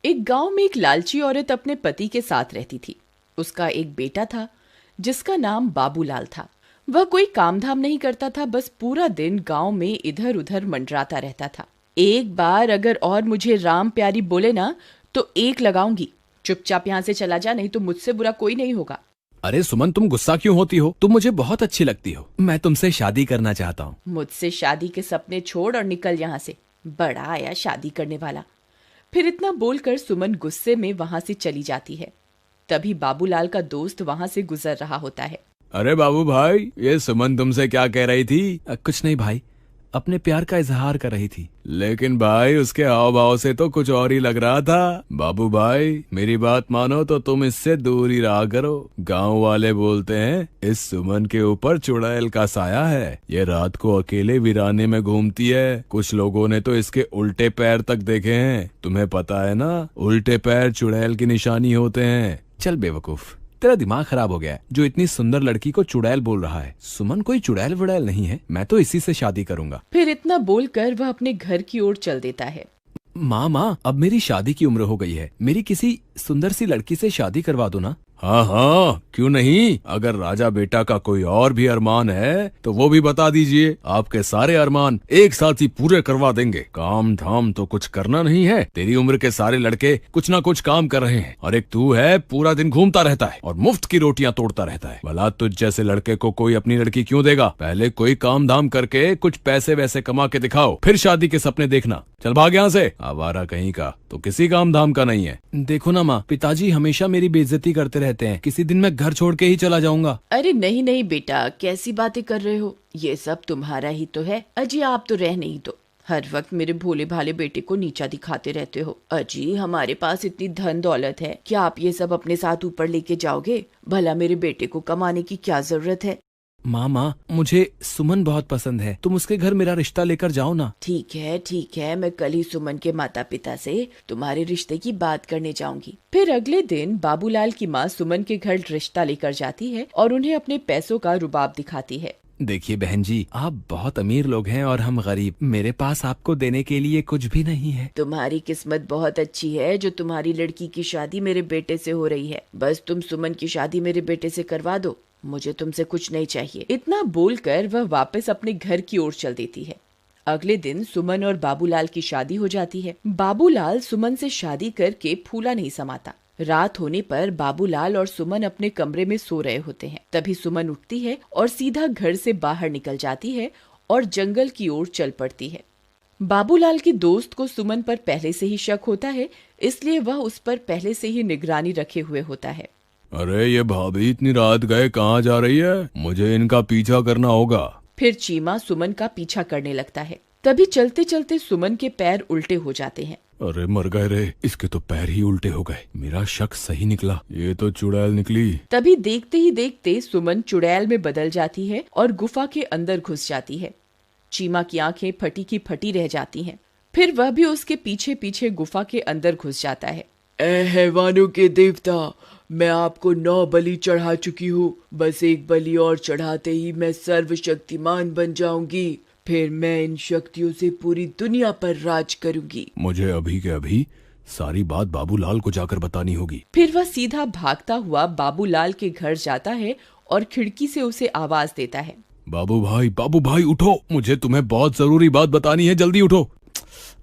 एक गांव में एक लालची औरत अपने पति के साथ रहती थी। उसका एक बेटा था जिसका नाम बाबूलाल था। वह कोई काम धाम नहीं करता था, बस पूरा दिन गांव में इधर उधर मंडराता रहता था। एक बार अगर और मुझे राम प्यारी बोले ना तो एक लगाऊंगी। चुपचाप यहाँ से चला जा, नहीं तो मुझसे बुरा कोई नहीं होगा। अरे सुमन, तुम गुस्सा क्यों होती हो? तुम मुझे बहुत अच्छी लगती हो। मैं तुमसे शादी करना चाहता हूँ। मुझसे शादी के सपने छोड़ और निकल यहाँ से। बड़ा आया शादी करने वाला। फिर इतना बोलकर सुमन गुस्से में वहां से चली जाती है। तभी बाबूलाल का दोस्त वहां से गुजर रहा होता है। अरे बाबू भाई, ये सुमन तुमसे क्या कह रही थी? कुछ नहीं भाई, अपने प्यार का इजहार कर रही थी। लेकिन भाई उसके हाव भाव से तो कुछ और ही लग रहा था। बाबू भाई, मेरी बात मानो तो तुम इससे दूर ही रहा करो। गांव वाले बोलते हैं इस सुमन के ऊपर चुड़ैल का साया है। ये रात को अकेले वीराने में घूमती है। कुछ लोगों ने तो इसके उल्टे पैर तक देखे हैं। तुम्हें पता है ना, उल्टे पैर चुड़ैल की निशानी होते हैं। चल बेवकूफ, तेरा दिमाग खराब हो गया है जो इतनी सुंदर लड़की को चुड़ैल बोल रहा है। सुमन कोई चुड़ैल वुड़ैल नहीं है, मैं तो इसी से शादी करूंगा। फिर इतना बोलकर वह अपने घर की ओर चल देता है। माँ, अब मेरी शादी की उम्र हो गई है। मेरी किसी सुंदर सी लड़की से शादी करवा दो ना। हाँ हाँ, क्यों नहीं। अगर राजा बेटा का कोई और भी अरमान है तो वो भी बता दीजिए। आपके सारे अरमान एक साथ ही पूरे करवा देंगे। काम धाम तो कुछ करना नहीं है। तेरी उम्र के सारे लड़के कुछ ना कुछ काम कर रहे हैं और एक तू है, पूरा दिन घूमता रहता है और मुफ्त की रोटियां तोड़ता रहता है। भला तुझ जैसे लड़के को कोई अपनी लड़की क्यों देगा? पहले कोई काम धाम करके कुछ पैसे वैसे कमा के दिखाओ, फिर शादी के सपने देखना। चल भाग यहाँ से। आवारा कहीं का, तो किसी काम धाम का नहीं है। देखो ना माँ, पिताजी हमेशा मेरी बेइज्जती करते रहते हैं। किसी दिन मैं घर छोड़ के ही चला जाऊंगा। अरे नहीं नहीं बेटा, कैसी बातें कर रहे हो? ये सब तुम्हारा ही तो है। अजी आप तो रह नहीं दो। हर वक्त मेरे भोले भाले बेटे को नीचा दिखाते रहते हो। अजी हमारे पास इतनी धन दौलत है, क्या आप ये सब अपने साथ ऊपर लेके जाओगे? भला मेरे बेटे को कमाने की क्या जरूरत है? माँ, मुझे सुमन बहुत पसंद है। तुम उसके घर मेरा रिश्ता लेकर जाओ ना। ठीक है, मैं कल ही सुमन के माता पिता से तुम्हारे रिश्ते की बात करने जाऊंगी। फिर अगले दिन बाबूलाल की माँ सुमन के घर रिश्ता लेकर जाती है और उन्हें अपने पैसों का रुबाब दिखाती है। देखिए बहन जी, आप बहुत अमीर लोग हैं और हम गरीब। मेरे पास आपको देने के लिए कुछ भी नहीं है। तुम्हारी किस्मत बहुत अच्छी है जो तुम्हारी लड़की की शादी मेरे बेटे से हो रही है। बस तुम सुमन की शादी मेरे बेटे से करवा दो, मुझे तुमसे कुछ नहीं चाहिए। इतना बोलकर वह वापस अपने घर की ओर चल देती है। अगले दिन सुमन और बाबूलाल की शादी हो जाती है। बाबूलाल सुमन से शादी करके फूला नहीं समाता। रात होने पर बाबूलाल और सुमन अपने कमरे में सो रहे होते हैं। तभी सुमन उठती है और सीधा घर से बाहर निकल जाती है और जंगल की ओर चल पड़ती है। बाबूलाल के दोस्त को सुमन पर पहले से ही शक होता है, इसलिए वह उस पर पहले से ही निगरानी रखे हुए होता है। अरे ये भाभी इतनी रात गए कहाँ जा रही है? मुझे इनका पीछा करना होगा। फिर चीमा सुमन का पीछा करने लगता है। तभी चलते चलते सुमन के पैर उल्टे हो जाते हैं। अरे मर गए रे, इसके तो पैर ही उल्टे हो गए। मेरा शक सही निकला, ये तो चुड़ैल निकली। तभी देखते ही देखते सुमन चुड़ैल में बदल जाती है और गुफा के अंदर घुस जाती है। चीमा की आंखें फटी की फटी रह जाती हैं। फिर वह भी उसके पीछे पीछे गुफा के अंदर घुस जाता है। ए हैवानों के देवता, मैं आपको 9 बलि चढ़ा चुकी हूँ। बस एक बलि और चढ़ाते ही मैं सर्वशक्तिमान बन जाऊंगी। फिर मैं इन शक्तियों से पूरी दुनिया पर राज करूंगी। मुझे अभी के अभी सारी बात बाबूलाल को जाकर बतानी होगी। फिर वह सीधा भागता हुआ बाबूलाल के घर जाता है और खिड़की से उसे आवाज देता है। बाबू भाई उठो, मुझे तुम्हें बहुत जरूरी बात बतानी है, जल्दी उठो।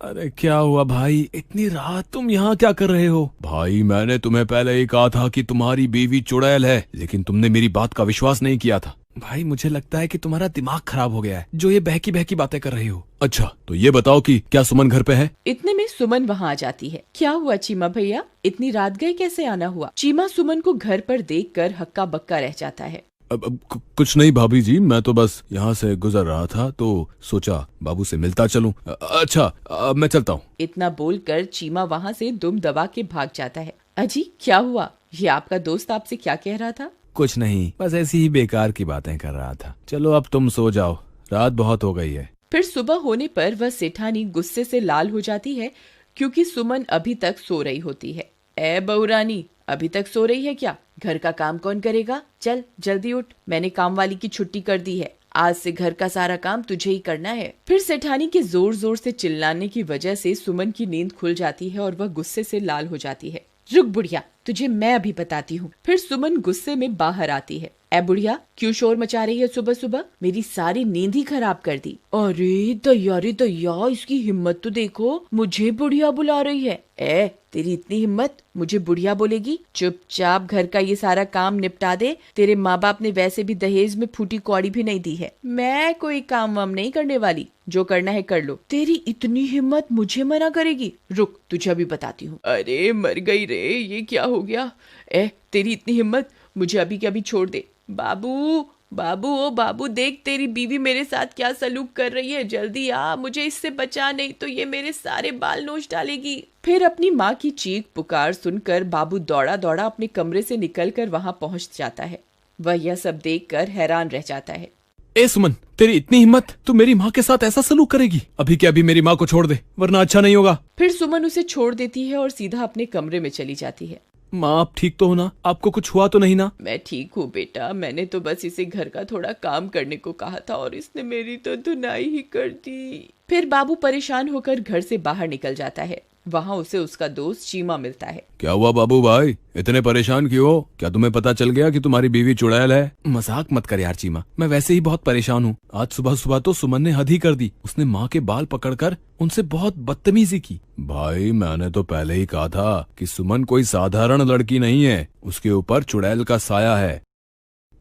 अरे क्या हुआ भाई, इतनी रात तुम यहाँ क्या कर रहे हो? भाई मैंने तुम्हें पहले ही कहा था कि तुम्हारी बीवी चुड़ैल है, लेकिन तुमने मेरी बात का विश्वास नहीं किया था। भाई मुझे लगता है कि तुम्हारा दिमाग खराब हो गया है, जो ये बहकी बहकी बातें कर रही हो। अच्छा तो ये बताओ कि क्या सुमन घर पे है? इतने में सुमन वहाँ आ जाती है। क्या हुआ चीमा भैया, इतनी रात गए कैसे आना हुआ? चीमा सुमन को घर पर देखकर हक्का बक्का रह जाता है। अब कुछ नहीं भाभी जी, मैं तो बस यहाँ से गुजर रहा था तो सोचा बाबू से मिलता चलूं। अच्छा अब मैं चलता हूँ। इतना बोलकर चीमा वहाँ से दुम दबा के भाग जाता है। अजी क्या हुआ, ये आपका दोस्त आपसे क्या कह रहा था? कुछ नहीं, बस ऐसी ही बेकार की बातें कर रहा था। चलो अब तुम सो जाओ, रात बहुत हो गई है। फिर सुबह होने पर वह सेठानी गुस्से से लाल हो जाती है क्योंकि सुमन अभी तक सो रही होती है। ए बहुरानी, अभी तक सो रही है क्या? घर का काम कौन करेगा? चल जल्दी उठ, मैंने काम वाली की छुट्टी कर दी है, आज से घर का सारा काम तुझे ही करना है। फिर सेठानी के जोर जोर से चिल्लाने की वजह से सुमन की नींद खुल जाती है और वह गुस्से से लाल हो जाती है। रुक बुढ़िया, तुझे मैं अभी बताती हूँ। फिर सुमन गुस्से में बाहर आती है। ए बुढ़िया, क्यों शोर मचा रही है सुबह सुबह? मेरी सारी नींद ही खराब कर दी। अरे दैया, इसकी हिम्मत तो देखो, मुझे बुढ़िया बुला रही है। ए, तेरी इतनी हिम्मत, मुझे बुढ़िया बोलेगी? चुपचाप घर का ये सारा काम निपटा दे। तेरे माँ बाप ने वैसे भी दहेज में फूटी कौड़ी भी नहीं दी है। मैं कोई काम वाम नहीं करने वाली, जो करना है कर लो। तेरी इतनी हिम्मत, मुझे मना करेगी? रुक, तुझे अभी बताती हूँ। अरे मर गई रे, ये क्या हो गया? तेरी इतनी हिम्मत, मुझे अभी के अभी छोड़ दे। बाबू बाबू, ओ बाबू, देख तेरी बीवी मेरे साथ क्या सलूक कर रही है। जल्दी आ, मुझे इससे बचा, नहीं तो ये मेरे सारे बाल नोच डालेगी। फिर अपनी माँ की चीख पुकार सुनकर बाबू दौड़ा दौड़ा अपने कमरे से निकलकर वहाँ पहुँच जाता है। वह यह सब देखकर हैरान रह जाता है। ए सुमन, तेरी इतनी हिम्मत, तू मेरी माँ के साथ ऐसा सलूक करेगी? अभी के अभी मेरी माँ को छोड़ दे, वरना अच्छा नहीं होगा। फिर सुमन उसे छोड़ देती है और सीधा अपने कमरे में चली जाती है। माँ, आप ठीक तो हो ना? आपको कुछ हुआ तो नहीं ना? मैं ठीक हूँ बेटा, मैंने तो बस इसे घर का थोड़ा काम करने को कहा था और इसने मेरी तो धुनाई ही कर दी। फिर बाबू परेशान होकर घर से बाहर निकल जाता है। वहाँ उसे उसका दोस्त चीमा मिलता है। क्या हुआ बाबू भाई, इतने परेशान क्यों हो? क्या तुम्हें पता चल गया कि तुम्हारी बीवी चुड़ैल है? मजाक मत कर यार चीमा, मैं वैसे ही बहुत परेशान हूँ। आज सुबह सुबह तो सुमन ने हद ही कर दी। उसने माँ के बाल पकड़कर उनसे बहुत बदतमीजी की। भाई, मैंने तो पहले ही कहा था कि सुमन कोई साधारण लड़की नहीं है, उसके ऊपर चुड़ैल का साया है।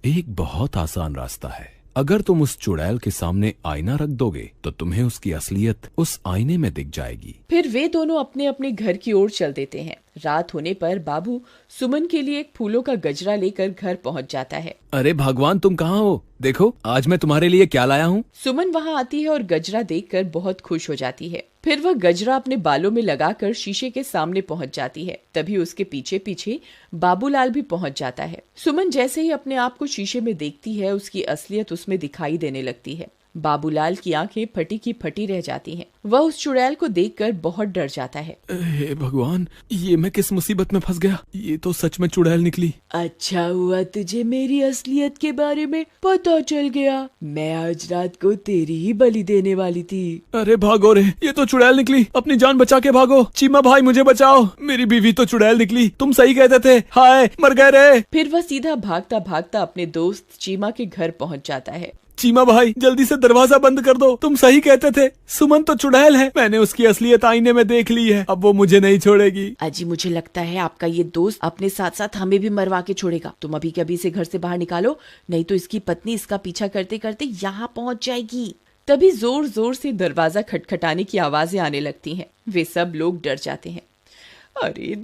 एक बहुत आसान रास्ता है, अगर तुम उस चुड़ैल के सामने आईना रख दोगे तो तुम्हें उसकी असलियत उस आईने में दिख जाएगी। फिर वे दोनों अपने अपने घर की ओर चल देते हैं। रात होने पर बाबू सुमन के लिए एक फूलों का गजरा लेकर घर पहुंच जाता है। अरे भगवान, तुम कहाँ हो? देखो आज मैं तुम्हारे लिए क्या लाया हूँ। सुमन वहाँ आती है और गजरा देखकर बहुत खुश हो जाती है। फिर वह गजरा अपने बालों में लगाकर शीशे के सामने पहुंच जाती है। तभी उसके पीछे पीछे बाबूलाल भी पहुंच जाता है। सुमन जैसे ही अपने आप को शीशे में देखती है, उसकी असलियत उसमें दिखाई देने लगती है। बाबूलाल की आंखें फटी की फटी रह जाती हैं। वह उस चुड़ैल को देखकर बहुत डर जाता है। हे भगवान, ये मैं किस मुसीबत में फंस गया? ये तो सच में चुड़ैल निकली। अच्छा हुआ तुझे मेरी असलियत के बारे में पता चल गया। मैं आज रात को तेरी ही बलि देने वाली थी। अरे भागो रे, ये तो चुड़ैल निकली। अपनी जान बचा के भागो। चीमा भाई, मुझे बचाओ, मेरी बीवी तो चुड़ैल निकली। तुम सही कहते थे। हाय, मर गए रे। फिर वह सीधा भागता भागता अपने दोस्त चीमा के घर पहुंच जाता है। चीमा भाई, जल्दी से दरवाजा बंद कर दो। तुम सही कहते थे, सुमन तो चुड़ैल है। मैंने उसकी असलियत आईने में देख ली है, अब वो मुझे नहीं छोड़ेगी। अजी, मुझे लगता है आपका ये दोस्त अपने साथ साथ हमें भी मरवा के छोड़ेगा। तुम अभी के अभी इसे घर से बाहर निकालो, नहीं तो इसकी पत्नी इसका पीछा करते करते यहाँ पहुँच जाएगी। तभी जोर जोर से दरवाजा खटखटाने की आवाजें आने लगती हैं। वे सब लोग डर जाते हैं। अरे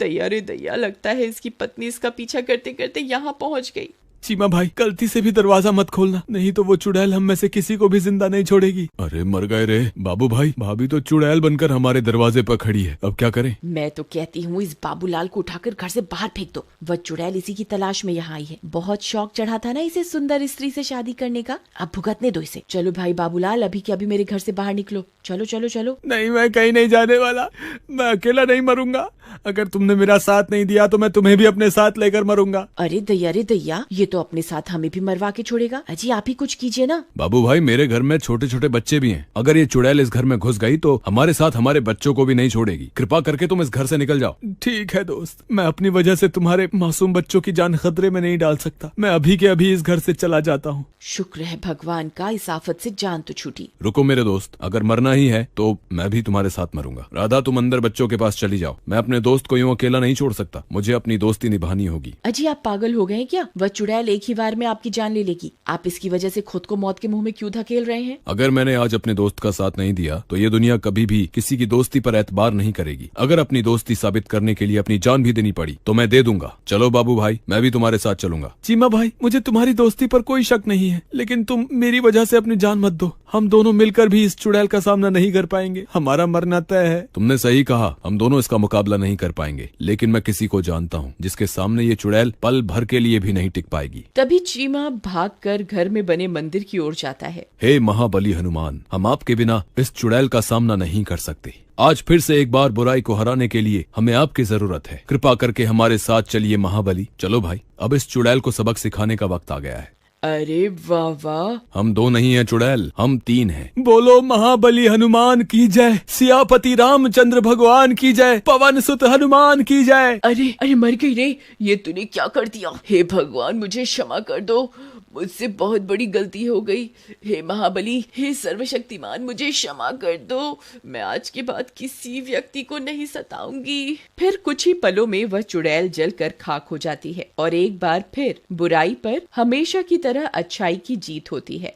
दैया, लगता है इसकी पत्नी इसका पीछा करते करते यहाँ पहुँच गई। चीमा भाई, गलती से भी दरवाजा मत खोलना, नहीं तो वो चुड़ैल हम में से किसी को भी जिंदा नहीं छोड़ेगी। अरे मर गए रे। बाबू भाई, भाभी तो चुड़ैल बनकर हमारे दरवाजे पर खड़ी है, अब क्या करें? मैं तो कहती हूँ इस बाबूलाल को उठाकर घर से बाहर फेंक दो। वह चुड़ैल इसी की तलाश में यहाँ आई है। बहुत शौक चढ़ा था ना इसे सुंदर स्त्री से शादी करने का, अब भुगतने दो इसे। चलो भाई बाबूलाल, अभी के अभी मेरे घर से बाहर निकलो। चलो चलो चलो। नहीं, मैं कहीं नहीं जाने वाला। मैं अकेला नहीं मरूंगा। अगर तुमने मेरा साथ नहीं दिया तो मैं तुम्हें भी अपने साथ लेकर मरूंगा। अरे दैया, ये तो अपने साथ हमें भी मरवा के छोड़ेगा। अजी, आप ही कुछ कीजिए ना। बाबू भाई, मेरे घर में छोटे छोटे बच्चे भी हैं। अगर ये चुड़ैल इस घर में घुस गई तो हमारे साथ हमारे बच्चों को भी नहीं छोड़ेगी। कृपा करके तुम इस घर से निकल जाओ। ठीक है दोस्त, मैं अपनी वजह से तुम्हारे मासूम बच्चों की जान खतरे में नहीं डाल सकता। मैं अभी के अभी इस घर से चला जाता हूँ। शुक्र है भगवान का, इस आफत से जान तो छूटी। रुको मेरे दोस्त, अगर मरना ही है तो मैं भी तुम्हारे साथ मरूंगा। राधा, तुम अंदर बच्चों के पास चली जाओ। मैं अपने दोस्त को यूं अकेला नहीं छोड़ सकता, मुझे अपनी दोस्ती निभानी होगी। अजी, आप पागल हो गए हैं क्या? वह चुड़ैल एक ही बार में आपकी जान ले लेगी। आप इसकी वजह से खुद को मौत के मुंह में क्यों धकेल रहे हैं? अगर मैंने आज अपने दोस्त का साथ नहीं दिया तो ये दुनिया कभी भी किसी की दोस्ती पर एतबार नहीं करेगी। अगर अपनी दोस्ती साबित करने के लिए अपनी जान भी देनी पड़ी तो मैं दे दूंगा। चलो बाबू भाई, मैं भी तुम्हारे साथ चलूंगा। चीमा भाई, मुझे तुम्हारी दोस्ती पर कोई शक नहीं है, लेकिन तुम मेरी वजह से अपनी जान मत दो। हम दोनों मिलकर भी इस चुड़ैल का सामना नहीं कर पाएंगे। हमारा मरना तय है। तुमने सही कहा, हम दोनों इसका मुकाबला नहीं कर पाएंगे, लेकिन मैं किसी को जानता हूँ जिसके सामने ये चुड़ैल पल भर के लिए भी नहीं टिक पाएगी। तभी चीमा भागकर घर में बने मंदिर की ओर जाता है। हे महाबली हनुमान, हम आपके बिना इस चुड़ैल का सामना नहीं कर सकते। आज फिर से एक बार बुराई को हराने के लिए हमें आपकी जरूरत है। कृपा करके हमारे साथ चलिए महाबली। चलो भाई, अब इस चुड़ैल को सबक सिखाने का वक्त आ गया है। अरे वाह वाह। हम 2 नहीं हैं चुड़ैल, हम 3 हैं। बोलो महाबली हनुमान की जय, सियापति रामचंद्र भगवान की जय, पवन सुत हनुमान की जय। अरे अरे मर गई रे, ये तूने क्या कर दिया? हे भगवान मुझे क्षमा कर दो, मुझसे बहुत बड़ी गलती हो गई। हे महाबली, हे सर्वशक्तिमान, मुझे क्षमा कर दो। मैं आज के बाद किसी व्यक्ति को नहीं सताऊंगी। फिर कुछ ही पलों में वह चुड़ैल जलकर खाक हो जाती है और एक बार फिर बुराई पर हमेशा की तरह अच्छाई की जीत होती है।